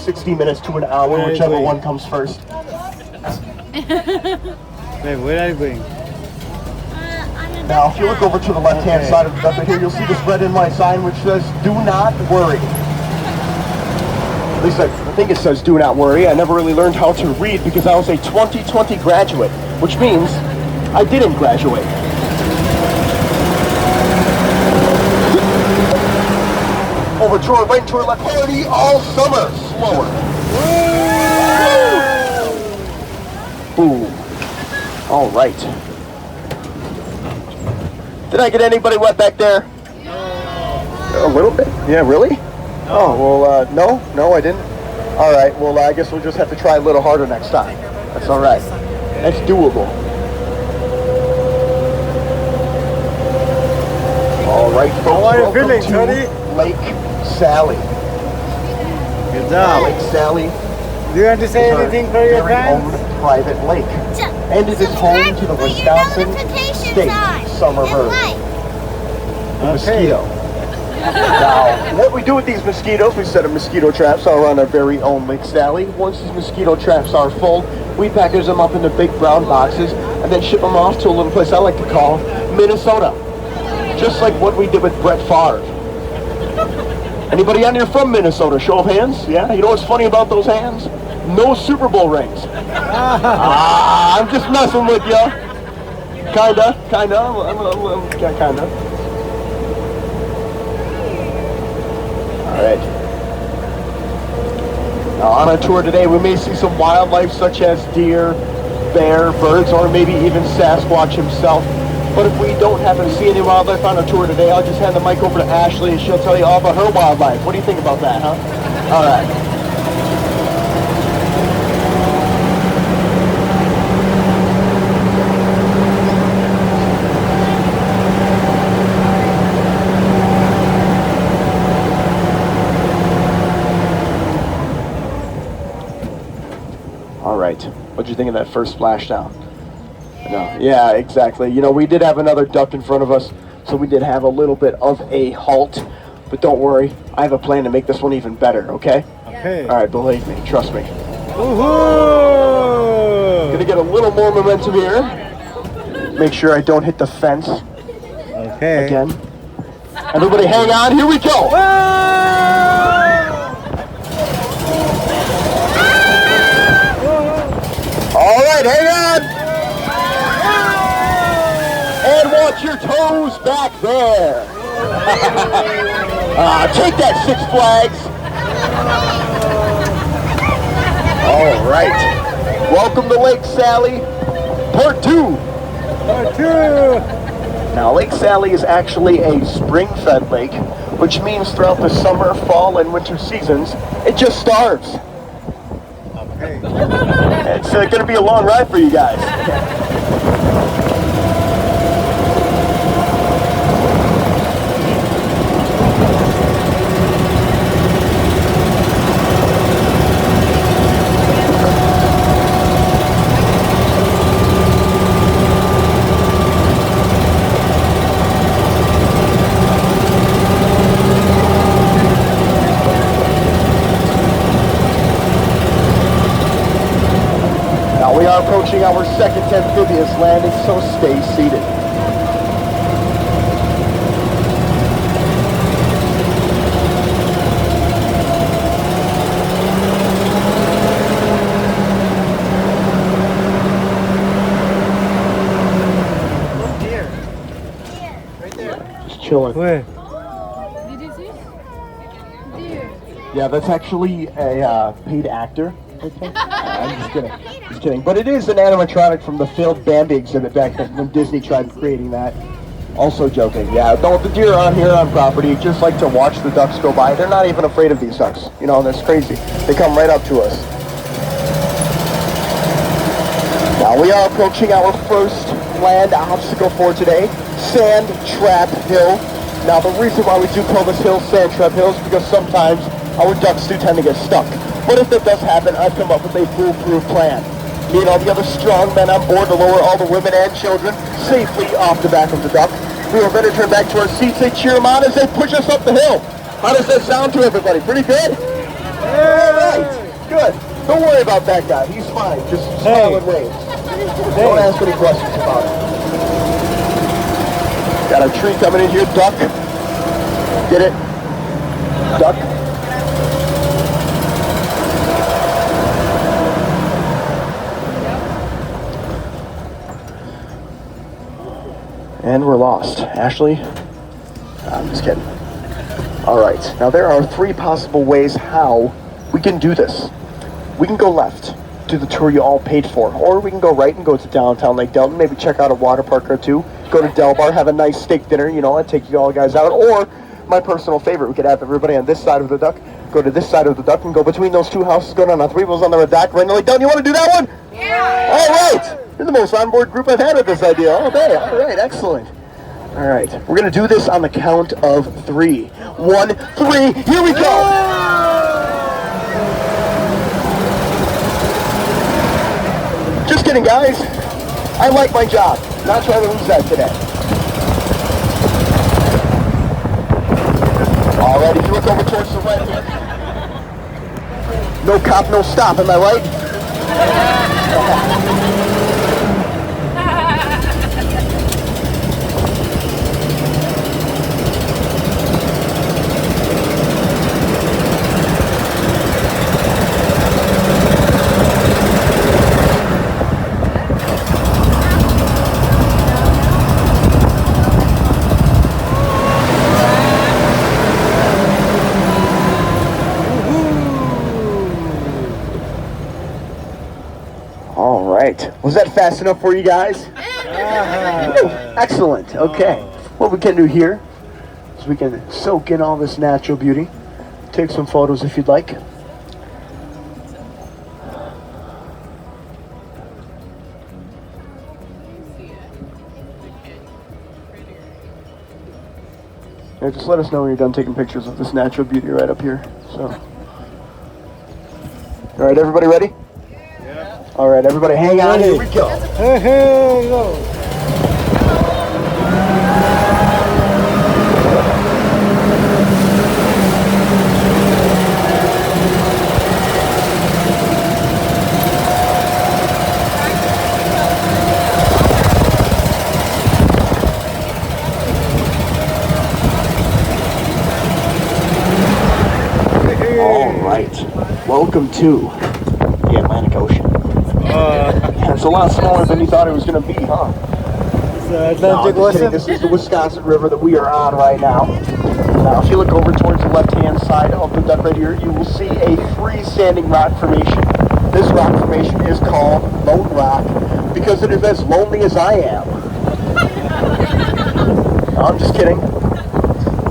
60 minutes to an hour, whichever one comes first. Wait, where are you going? Now, if you look over to the left-hand side of the duck right here, you'll see this red and white sign which says, "Do not worry." At least I think it says, "Do not worry." I never really learned how to read because I was a 2020 graduate, which means I didn't graduate. Over to our right, to our left, party all summer. Slower. Boom. All right. Did I get anybody wet back there? A little bit? Yeah, really? Oh, well, no, I didn't. All right, well, I guess we'll just have to try a little harder next time. That's all right. That's doable. All right, folks, how are you welcome feeling, to Tony? Lake Sally. Good job. Lake Sally Do you want to say is our anything for your very fans? own private lake. And it is home to the Wisconsin State Summer Bird, the mosquito. Now, what we do with these mosquitoes, we set up mosquito traps all around our very own Lake Sally. Once these mosquito traps are full, we package them up into big brown boxes and then ship them off to a little place I like to call Minnesota. Just like what we did with Brett Favre. Anybody on here from Minnesota? Show of hands? Yeah? You know what's funny about those hands? No Super Bowl rings. I'm just messing with you. Kinda. Alright. Now on our tour today, we may see some wildlife such as deer, bear, birds, or maybe even Sasquatch himself. But if we don't happen to see any wildlife on our tour today, I'll just hand the mic over to Ashley and she'll tell you all about her wildlife. What do you think about that, huh? Alright. Alright. What'd you think of that first splashdown? No. Yeah, exactly. You know, we did have another duck in front of us, so we did have a little bit of a halt. But don't worry, I have a plan to make this one even better, okay? Okay. Alright, believe me, trust me. Woohoo! Gonna get a little more momentum here. Make sure I don't hit the fence Okay. again. Everybody hang on, here we go! Alright, hang on! And watch your toes back there. Take that, Six Flags. All right. Welcome to Lake Sally, Part 2. Part 2. Now, Lake Sally is actually a spring-fed lake, which means throughout the summer, fall, and winter seasons, it just starves. Okay. It's going to be a long ride for you guys. We are approaching our second amphibious landing, so stay seated. Deer. Right there. Just chilling. Where? Did you see? Deer. Yeah, that's actually a paid actor. I'm just kidding. But it is an animatronic from the failed Bambi exhibit back when Disney tried creating that. Also joking. Yeah, the deer on here on property just like to watch the ducks go by. They're not even afraid of these ducks. You know, that's crazy. They come right up to us. Now we are approaching our first land obstacle for today, Sand Trap Hill. Now the reason why we do call this hill Sand Trap Hill is because sometimes our ducks do tend to get stuck. But if that does happen, I've come up with a foolproof plan. Me and all the other strong men on board to lower all the women and children safely off the back of the duck. We will then return back to our seats and cheer them on as they push us up the hill. How does that sound to everybody? Pretty good? Alright, good. Don't worry about that guy. He's fine. Just smile and wave. Don't ask any questions about it. Got a tree coming in here. Duck. Get it? Duck. And we're lost. Ashley? I'm just kidding. Alright, now there are 3 possible ways how we can do this. We can go left, do the tour you all paid for, or we can go right and go to downtown Lake Delton, maybe check out a water park or 2, go to Del Bar, have a nice steak dinner, you know, I'd take you all guys out, or my personal favorite, we could have everybody on this side of the duck, go to this side of the duck, and go between those 2 houses, go down on 3 wheels on the dock, right in Lake Delton. You want to do that one? Yeah! Alright! You're the most on-board group I've had with this idea all day. Alright, excellent. Alright, we're going to do this on the count of 3. 1, 3, here we go! Just kidding, guys. I like my job. Not trying to lose that today. Alright, if you look over towards the right here. No cop, no stop, am I right? Was that fast enough for you guys? Excellent. Okay. What we can do here is we can soak in all this natural beauty. Take some photos if you'd like. Yeah, just let us know when you're done taking pictures of this natural beauty right up here. So, all right, everybody ready? All right, everybody, hang on. Here we go. Hey, hey, go. All right, welcome to the Atlantic Ocean. It's a lot smaller than you thought it was going to be, huh? Atlantic Ocean. This is the Wisconsin River that we are on right now. Now, if you look over towards the left-hand side of the duck right here, you will see a freestanding rock formation. This rock formation is called Lone Rock because it is as lonely as I am. No, I'm just kidding,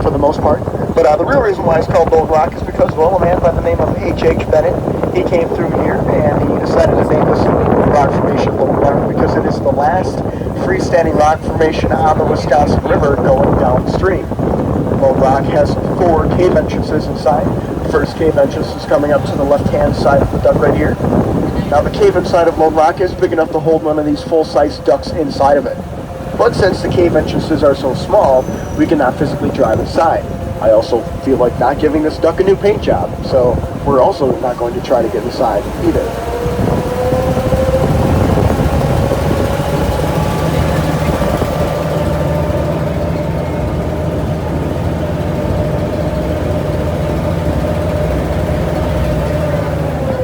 for the most part. But the real reason why it's called Lone Rock is because, well, a man by the name of H.H. Bennett, he came through here and he decided to name this rock formation Lone Rock because it is the last freestanding rock formation on the Wisconsin River going downstream. Lone Rock has 4 cave entrances inside. The first cave entrance is coming up to the left-hand side of the duck right here. Now, the cave inside of Lone Rock is big enough to hold one of these full-size ducks inside of it. But since the cave entrances are so small, we cannot physically drive inside. I also feel like not giving this duck a new paint job, so we're also not going to try to get inside either.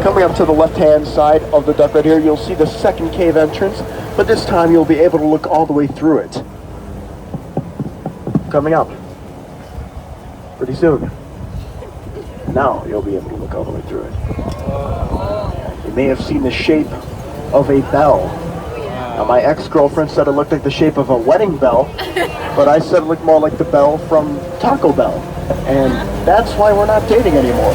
Coming up to the left-hand side of the duck right here, you'll see the second cave entrance, but this time you'll be able to look all the way through it. Coming up pretty soon. Now you'll be able to look all the way through it. You may have seen the shape of a bell. Now, my ex-girlfriend said it looked like the shape of a wedding bell, but I said it looked more like the bell from Taco Bell. And that's why we're not dating anymore.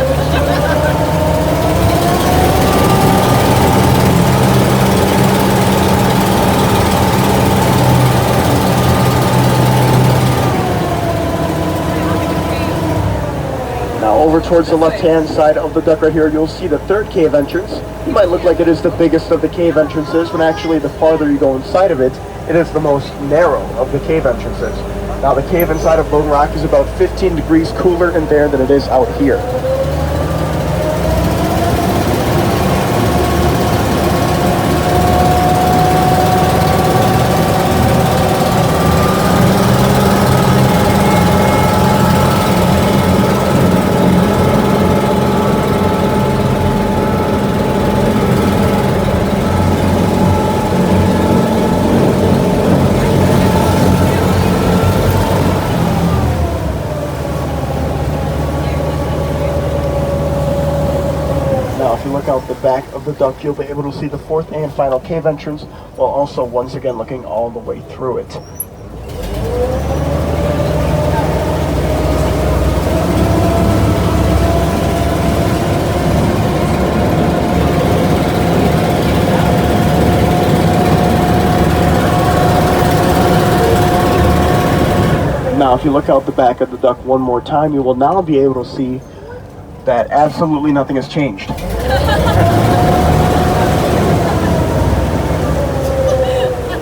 Over towards the left-hand side of the duck right here, you'll see the third cave entrance. It might look like it is the biggest of the cave entrances, when actually the farther you go inside of it, it is the most narrow of the cave entrances. Now, the cave inside of Lone Rock is about 15 degrees cooler in there than it is out here. look out the back of the duck, you'll be able to see the fourth and final cave entrance, while also once again looking all the way through it. Now, if you look out the back of the duck one more time, you will now be able to see that absolutely nothing has changed.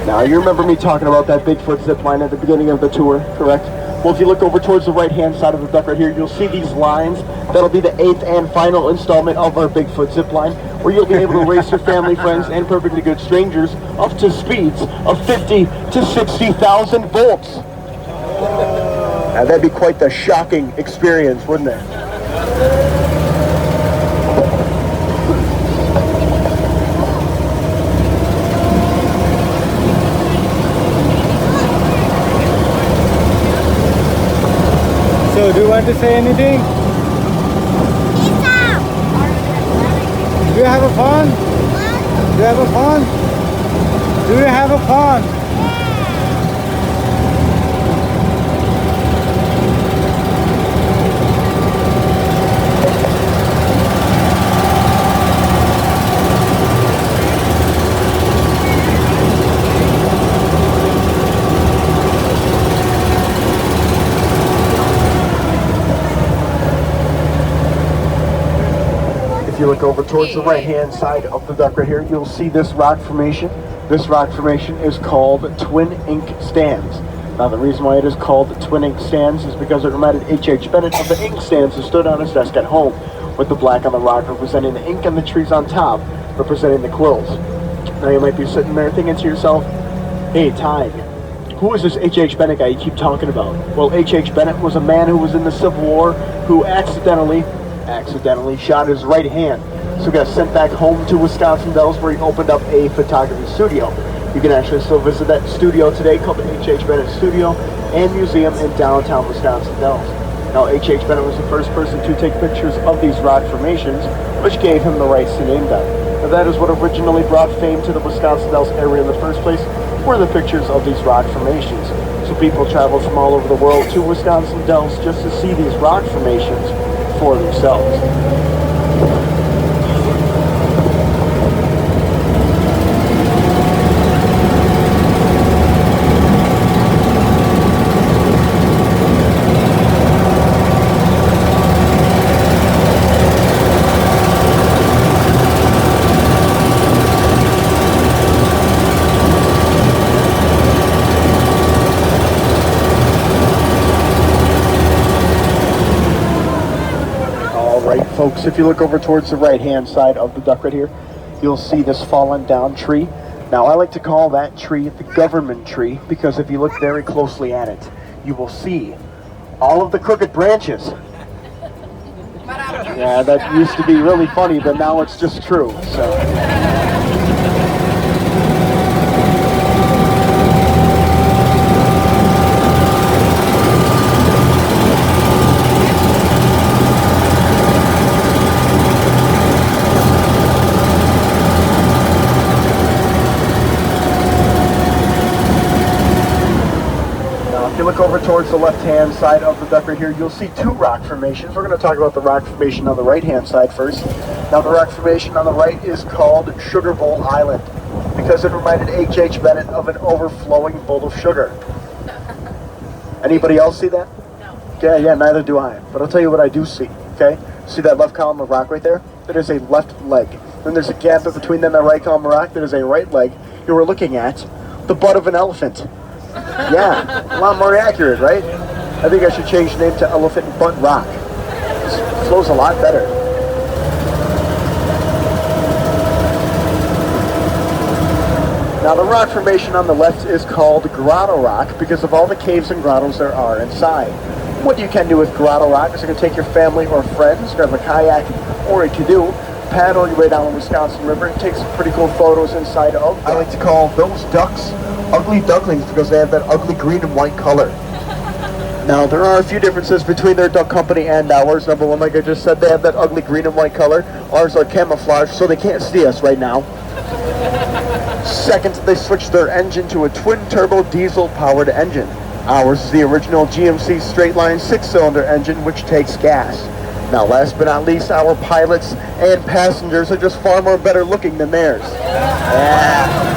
Now, you remember me talking about that Bigfoot zip line at the beginning of the tour, correct? Well, if you look over towards the right-hand side of the duck right here, you'll see these lines. That'll be the 8th and final installment of our Bigfoot zip line, where you'll be able to race your family, friends, and perfectly good strangers up to speeds of 50 to 60,000 volts. Now, that'd be quite the shocking experience, wouldn't it? So, do you want to say anything? Do you have a phone? Do you have a phone? Do you have a phone? If you look over towards the right-hand side of the duck right here, you'll see this rock formation. This rock formation is called Twin Ink Stands. Now, the reason why it is called Twin Ink Stands is because it reminded H.H. Bennett of the ink stands that stood on his desk at home, with the black on the rock representing the ink and the trees on top representing the quills. Now, you might be sitting there thinking to yourself, hey, Ty, who is this H.H. Bennett guy you keep talking about? Well, H.H. Bennett was a man who was in the Civil War who accidentally shot his right hand. So he got sent back home to Wisconsin Dells, where he opened up a photography studio. You can actually still visit that studio today, called the H.H. Bennett Studio and Museum in downtown Wisconsin Dells. Now, H.H. Bennett was the first person to take pictures of these rock formations, which gave him the rights to name them. Now, that is what originally brought fame to the Wisconsin Dells area in the first place, were the pictures of these rock formations. So people travel from all over the world to Wisconsin Dells just to see these rock formations for themselves. Folks, if you look over towards the right-hand side of the duck right here, you'll see this fallen down tree. Now, I like to call that tree the government tree, because if you look very closely at it, you will see all of the crooked branches. Yeah, that used to be really funny, but now it's just true, so. If you look over towards the left-hand side of the duck right here, you'll see two rock formations. We're going to talk about the rock formation on the right-hand side first. Now, the rock formation on the right is called Sugar Bowl Island, because it reminded H.H. Bennett of an overflowing bowl of sugar. Anybody else see that? No. Yeah, neither do I. But I'll tell you what I do see, okay? See that left column of rock right there? That is a left leg. Then there's a gap in between them and that right column of rock. That is a right leg. You were looking at the butt of an elephant. Yeah, a lot more accurate, right? I think I should change the name to Elephant Butt Rock. It flows a lot better. Now, the rock formation on the left is called Grotto Rock because of all the caves and grottos there are inside. What you can do with Grotto Rock is you can take your family or friends, grab a kayak or a canoe, paddle your way down the Wisconsin River, and take some pretty cool photos inside of. I like to call those ducks ugly ducklings because they have that ugly green and white color. Now, there are a few differences between their duck company and ours. Number one, like I just said, they have that ugly green and white color. Ours are camouflage, so they can't see us right now. Second, they switched their engine to a twin-turbo diesel-powered engine. Ours is the original GMC straight-line 6-cylinder engine, which takes gas. Now, last but not least, our pilots and passengers are just far more better looking than theirs. Yeah.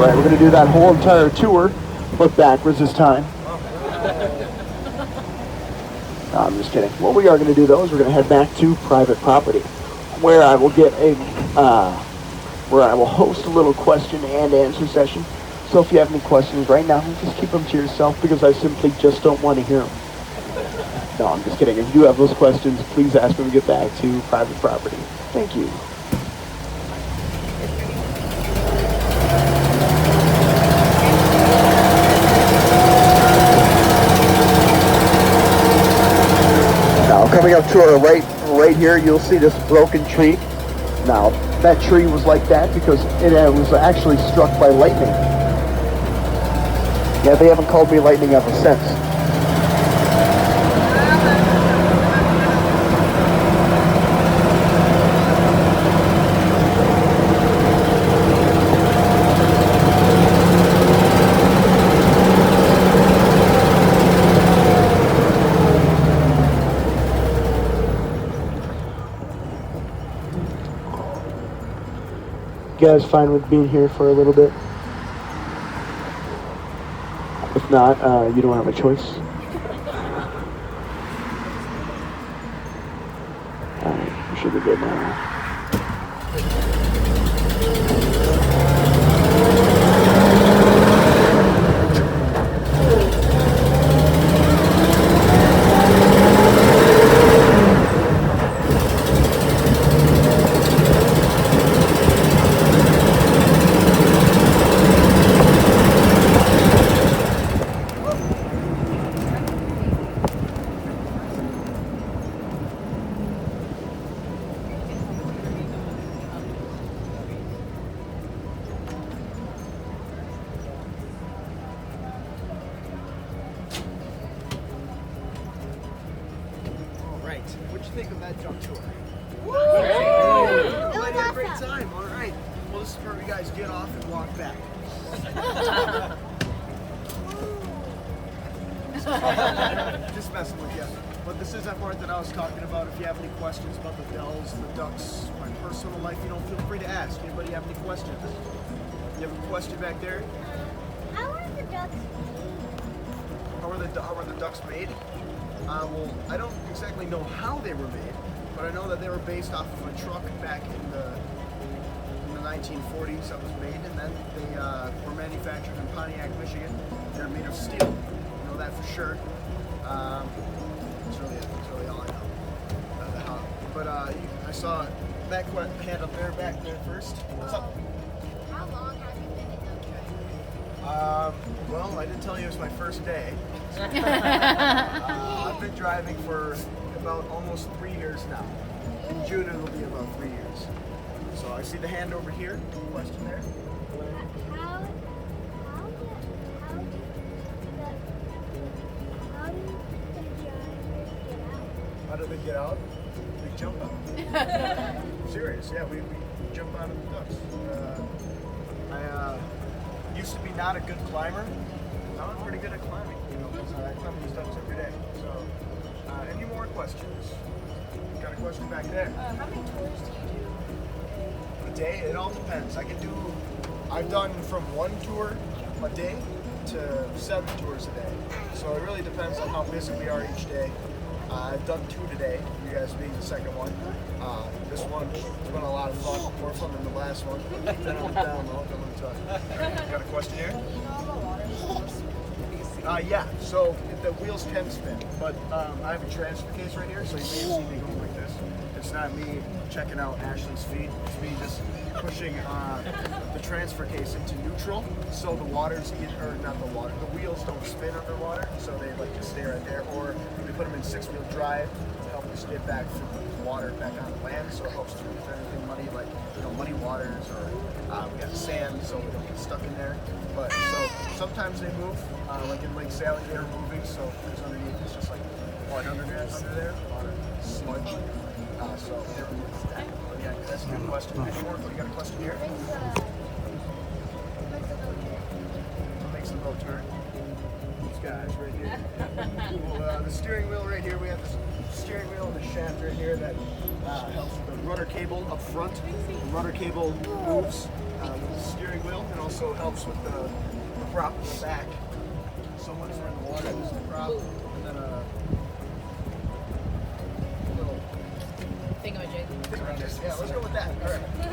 We're going to do that whole entire tour, but backwards this time. No, I'm just kidding. What we are going to do though is we're going to head back to private property, where I will get a, where I will host a little question and answer session. So if you have any questions right now, just keep them to yourself because I simply just don't want to hear them. No, I'm just kidding. If you do have those questions, please ask when we get back to private property. Thank you. Coming up to our right here, you'll see this broken tree. Now, that tree was like that because it was actually struck by lightning. Yeah, they haven't called me lightning ever since. You guys fine with being here for a little bit? If not, you don't have a choice. Alright, we should be good now. What'd you think of that jump tour? Woo! I had a great time. All right. Well, this is where you guys get off and walk back. Just messing with you. But this is that part that I was talking about. If you have any questions about the Dells, the ducks, my personal life, you know, feel free to ask. Anybody have any questions? You have a question back there? How are the ducks How were the ducks made? Well, I don't exactly know how they were made, but I know that they were based off of a truck back in the 1940s that was made, and then they were manufactured in Pontiac, Michigan. They're made of steel. You know that for sure. That's really all I know. But I saw that hand up there, back there first. What's up? How long have you been a duck driver? Well, I didn't tell you it was my first day. I've been driving for about almost 3 years now. In June it'll be about 3 years. So I see the hand over here. Question there. How do they get out? They jump out. Serious, yeah, we jump out of the ducks. I used to be not a good climber. Now I'm pretty good at climbing, you know, because I climb these ducks every day. So, any more questions? Got a question back there. How many tours do you do? A day? It all depends. I've done from 1 tour a day to 7 tours a day. So it really depends on how busy we are each day. I've done 2 today, you guys being the second one. This one has been a lot of fun, more fun than the last one. Then on the down low, don't let me talk. Got a question here? Yeah, so the wheels can spin, but I have a transfer case right here, so you may have seen me going like this. It's not me checking out Ashley's feet, it's me just pushing the transfer case into neutral, so the wheels don't spin underwater, so they like to stay right there, or we put them in 6-wheel drive to help us get back from the water back on the land, so it helps to if anything muddy, like muddy waters, or we got sand, so we don't get stuck in there. But so sometimes they move, like in Lake Sally, they're moving, so because underneath it's just like mud under there, a lot of sludge. So they're moving that. But yeah, that's a good question. Any more? You got a question here? What makes the boat turn? These guys right here. Well, the steering wheel right here, we have this steering wheel and the shaft right here that helps with the rudder cable up front. The rudder cable moves with the steering wheel and also helps with the prop in the back. So once we're in the water, there's the prop, and then a little Thingamajig. yeah, let's go with that. All right. Then,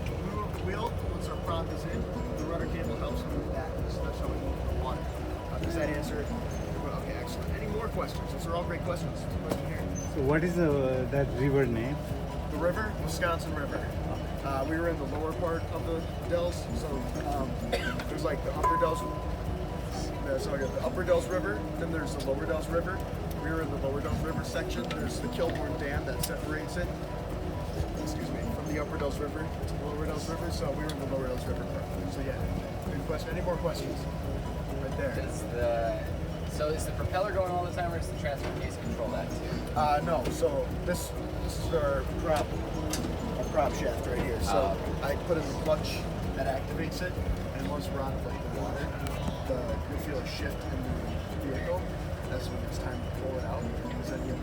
we move the wheel once our prop is in. The rudder cable helps move that. So that's how we move the water. Does that answer it? Okay, excellent. Any more questions? Those are all great questions. Question here. So what is that river name? The river, Wisconsin River. We were in the lower part of the Dells, so there's like the Upper Dells. So I got the Upper Dells River, then there's the Lower Dells River. We were in the Lower Dells River section. There's the Kilbourne Dam that separates it. Excuse me, from the Upper Dells River to the Lower Dells River. So we were in the Lower Dells River part. So yeah, good question. Any more questions? Right there. So is the propeller going all the time, or does the transfer case control that too? No. So this is our prop shaft right here. So I put in the clutch that activates it, and once we're on like the water, you'll feel a shift in the vehicle. That's when it's time to pull it out, because then you'll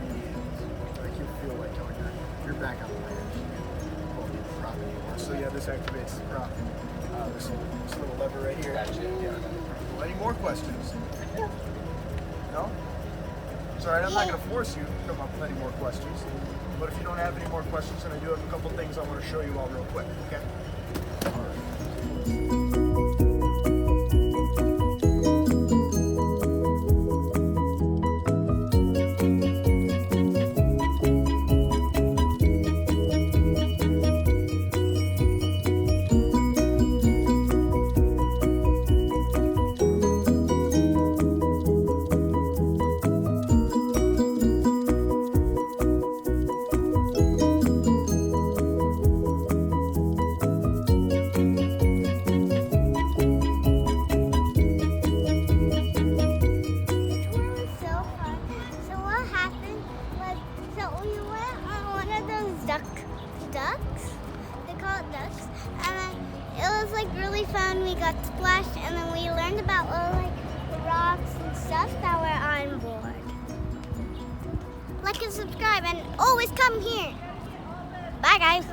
feel like you're back on the land. You can't pull the prop anymore. So yeah, this activates the prop. This little lever right here. Gotcha. Yeah. Well, any more questions? No? It's alright, I'm not going to force you to come up with any more questions. But if you don't have any more questions, then I do have a couple things I want to show you all real quick, okay? Alright. Ducks. They call it ducks. And it was like really fun. We got splashed and then we learned about all like the rocks and stuff that were on board. Like and subscribe and always come here. Bye guys.